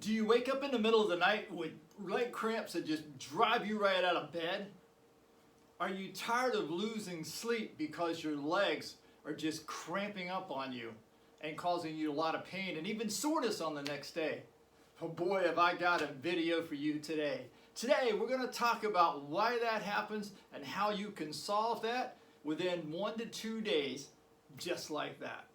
Do you wake up in the middle of the night with leg cramps that just drive you right out of bed? Are you tired of losing sleep because your legs are just cramping up on you and causing you a lot of pain and even soreness on the next day? Oh boy, have I got a video for you today. Today we're going to talk about why that happens and how you can solve that within 1 to 2 days, just like that.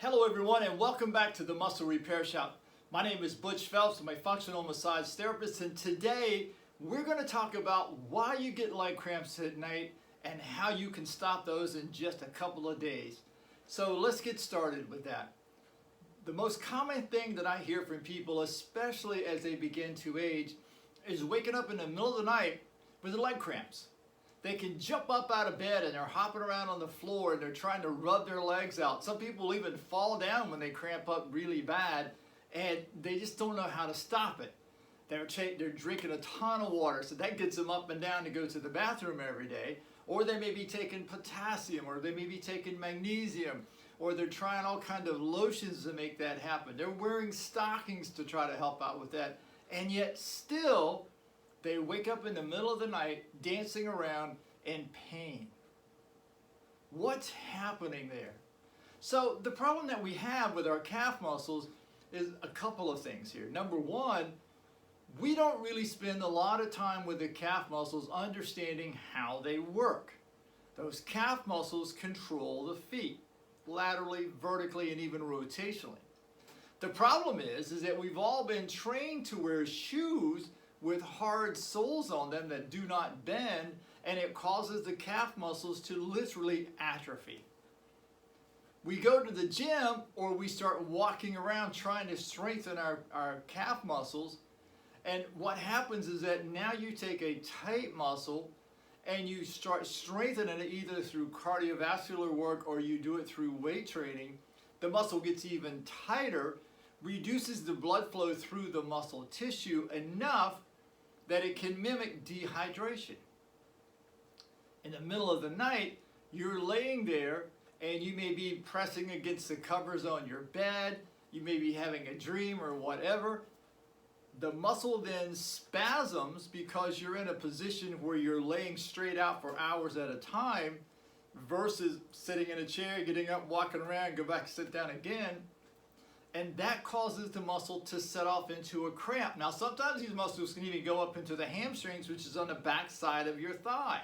Hello everyone and welcome back to the Muscle Repair Shop. My name is Butch Phelps. I'm a functional massage therapist, and today we're going to talk about why you get leg cramps at night and how you can stop those in just a couple of days. So let's get started with that. The most common thing that I hear from people, especially as they begin to age, is waking up in the middle of the night with leg cramps. They can jump up out of bed and they're hopping around on the floor and they're trying to rub their legs out. Some people even fall down when they cramp up really bad, and they just don't know how to stop it. They're drinking a ton of water, so that gets them up and down to go to the bathroom every day. Or they may be taking potassium, or they may be taking magnesium, or they're trying all kinds of lotions to make that happen. They're wearing stockings to try to help out with that, and yet still they wake up in the middle of the night dancing around in pain. What's happening there? So the problem that we have with our calf muscles is a couple of things here. Number one, we don't really spend a lot of time with the calf muscles understanding how they work. Those calf muscles control the feet, laterally, vertically, and even rotationally. The problem is that we've all been trained to wear shoes with hard soles on them that do not bend, and it causes the calf muscles to literally atrophy. We go to the gym or we start walking around trying to strengthen our calf muscles, and what happens is that now you take a tight muscle and you start strengthening it either through cardiovascular work or you do it through weight training. The muscle gets even tighter, reduces the blood flow through the muscle tissue enough that it can mimic dehydration. In the middle of the night, you're laying there and you may be pressing against the covers on your bed, you may be having a dream or whatever. The muscle then spasms because you're in a position where you're laying straight out for hours at a time versus sitting in a chair, getting up, walking around, go back, sit down again. And that causes the muscle to set off into a cramp. Now, sometimes these muscles can even go up into the hamstrings, which is on the back side of your thigh.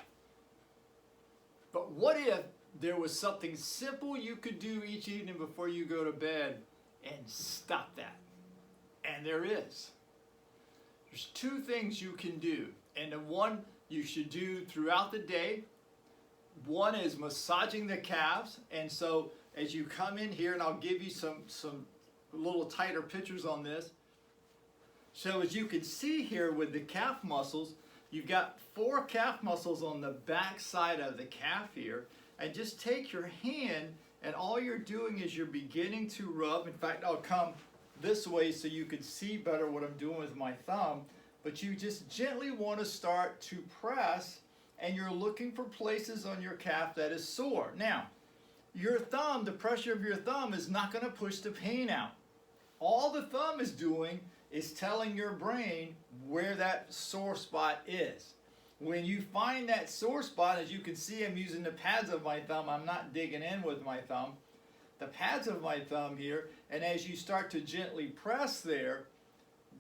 But what if there was something simple you could do each evening before you go to bed and stop that? And there is. There's two things you can do. And the one you should do throughout the day. One is massaging the calves. And so as you come in here, and I'll give you some little tighter pictures on this. So as you can see here with the calf muscles, you've got 4 calf muscles on the back side of the calf here, and just take your hand and all you're doing is you're beginning to rub. In fact, I'll come this way so you can see better what I'm doing with my thumb, but you just gently want to start to press, and you're looking for places on your calf that is sore. Now, your thumb, the pressure of your thumb is not going to push the pain out. All the thumb is doing is telling your brain where that sore spot is. When you find that sore spot, as you can see, I'm using the pads of my thumb. I'm not digging in with my thumb. The pads of my thumb here, and as you start to gently press there,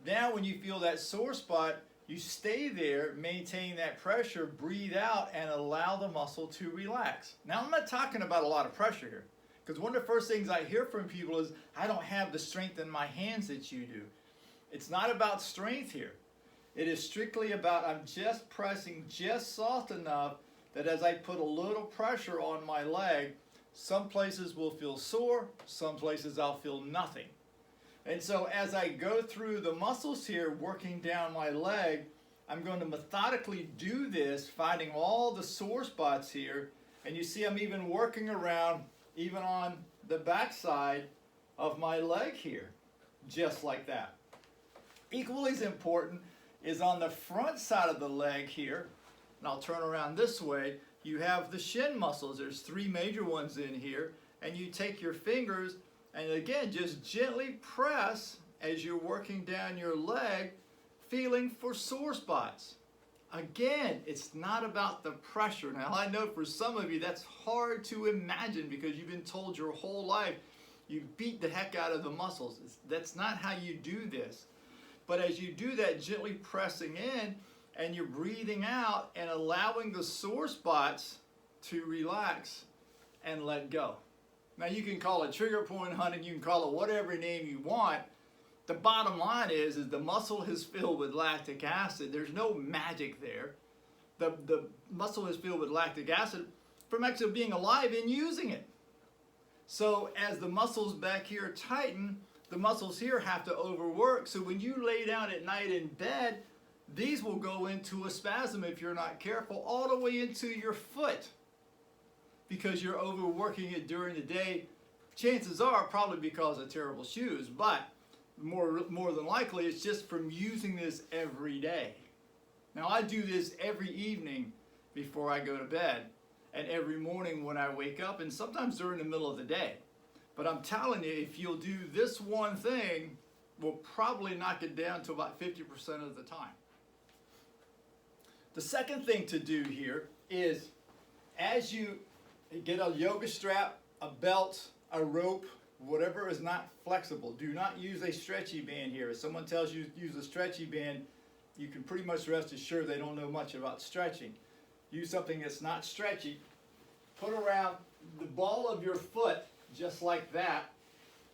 now when you feel that sore spot, you stay there, maintain that pressure, breathe out, and allow the muscle to relax. Now, I'm not talking about a lot of pressure here, because one of the first things I hear from people is, I don't have the strength in my hands that you do. It's not about strength here. It is strictly about I'm just pressing just soft enough that as I put a little pressure on my leg, some places will feel sore, some places I'll feel nothing. And so as I go through the muscles here, working down my leg, I'm going to methodically do this, finding all the sore spots here. And you see I'm even working around even on the back side of my leg here, just like that. Equally as important is on the front side of the leg here, and I'll turn around this way. You have the shin muscles. There's 3 major ones in here, and you take your fingers and again just gently press as you're working down your leg, feeling for sore spots. Again, it's not about the pressure. Now I know for some of you that's hard to imagine because you've been told your whole life you beat the heck out of the muscles. That's not how you do this. But as you do that, gently pressing in and you're breathing out and allowing the sore spots to relax and let go. Now you can call it trigger point hunting, you can call it whatever name you want. The bottom line is the muscle is filled with lactic acid. There's no magic there. The muscle is filled with lactic acid from actually being alive and using it. So as the muscles back here tighten, the muscles here have to overwork. So when you lay down at night in bed, these will go into a spasm if you're not careful, all the way into your foot because you're overworking it during the day. Chances are probably because of terrible shoes, but more than likely it's just from using this every day. Now I do this every evening before I go to bed and every morning when I wake up and sometimes during the middle of the day. But I'm telling you, if you'll do this one thing, we'll probably knock it down to about 50% of the time. The second thing to do here is as you get a yoga strap, a belt, a rope, whatever is not flexible. Do not use a stretchy band here. If someone tells you to use a stretchy band, you can pretty much rest assured they don't know much about stretching. Use something that's not stretchy. Put around the ball of your foot just like that.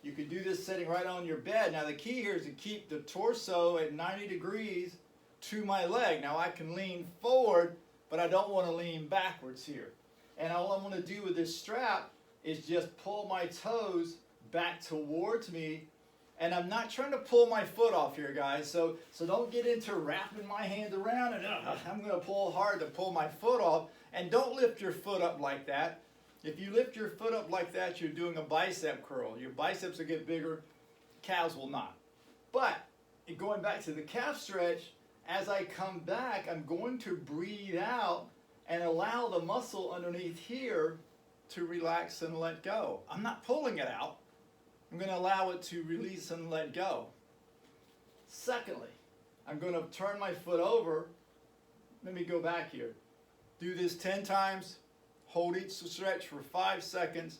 You can do this sitting right on your bed. Now the key here is to keep the torso at 90 degrees to my leg. Now I can lean forward, but I don't want to lean backwards here. And all I want to do with this strap is just pull my toes back towards me. And I'm not trying to pull my foot off here, guys. So don't get into wrapping my hand around and I'm going to pull hard to pull my foot off. And don't lift your foot up like that. If you lift your foot up like that, you're doing a bicep curl. Your biceps will get bigger, calves will not. But going back to the calf stretch, as I come back, I'm going to breathe out and allow the muscle underneath here to relax and let go. I'm not pulling it out. I'm going to allow it to release and let go. Secondly, I'm going to turn my foot over. Let me go back here. Do this 10 times. Hold each stretch for 5 seconds.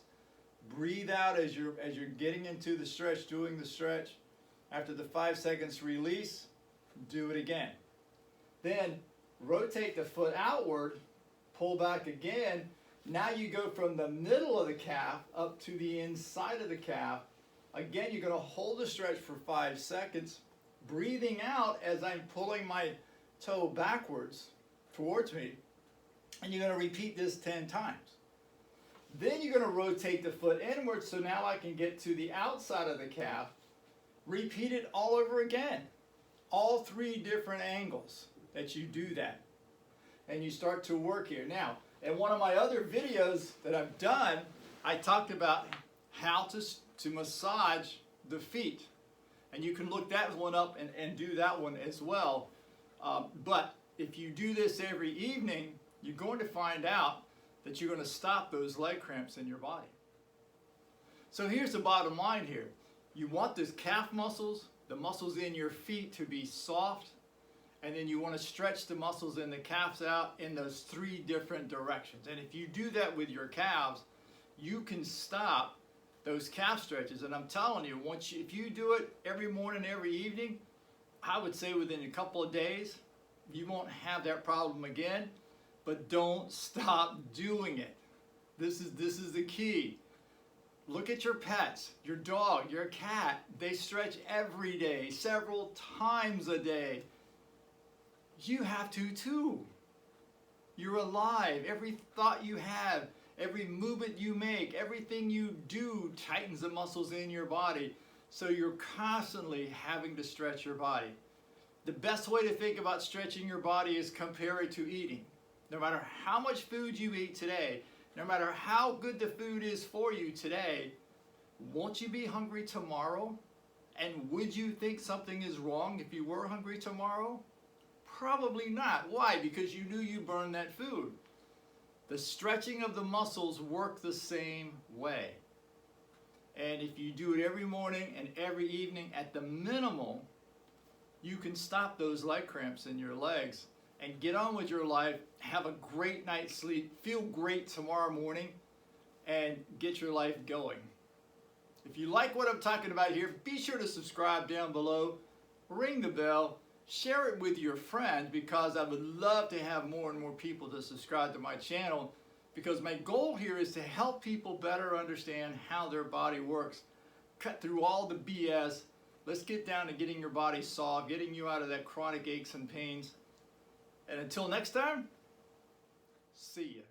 Breathe out as you're getting into the stretch, doing the stretch. After the 5 seconds, release. Do it again. Then rotate the foot outward. Pull back again. Now you go from the middle of the calf up to the inside of the calf. Again, you're going to hold the stretch for 5 seconds. Breathing out as I'm pulling my toe backwards towards me. And you're going to repeat this 10 times. Then you're going to rotate the foot inward so now I can get to the outside of the calf. Repeat it all over again. All 3 different angles that you do that. And you start to work here. Now, in one of my other videos that I've done, I talked about how to massage the feet. And you can look that one up and do that one as well. But if you do this every evening, you're going to find out that you're going to stop those leg cramps in your body. So here's the bottom line here. You want those calf muscles, the muscles in your feet to be soft, and then you want to stretch the muscles in the calves out in those 3 different directions. And if you do that with your calves, you can stop those calf stretches. And I'm telling you, if you do it every morning, every evening, I would say within a couple of days, you won't have that problem again. But don't stop doing it. This is the key. Look at your pets, your dog, your cat. They stretch every day, several times a day. You have to too. You're alive. Every thought you have, every movement you make, everything you do tightens the muscles in your body. So you're constantly having to stretch your body. The best way to think about stretching your body is compare it to eating. No matter how much food you eat today, no matter how good the food is for you today, won't you be hungry tomorrow? And would you think something is wrong if you were hungry tomorrow? Probably not. Why? Because you knew you burned that food. The stretching of the muscles work the same way. And if you do it every morning and every evening at the minimal, you can stop those leg cramps in your legs and get on with your life, have a great night's sleep, feel great tomorrow morning, and get your life going. If you like what I'm talking about here, be sure to subscribe down below, ring the bell, share it with your friends, because I would love to have more and more people to subscribe to my channel, because my goal here is to help people better understand how their body works, cut through all the BS. Let's get down to getting your body soft, getting you out of that chronic aches and pains. And until next time, see ya.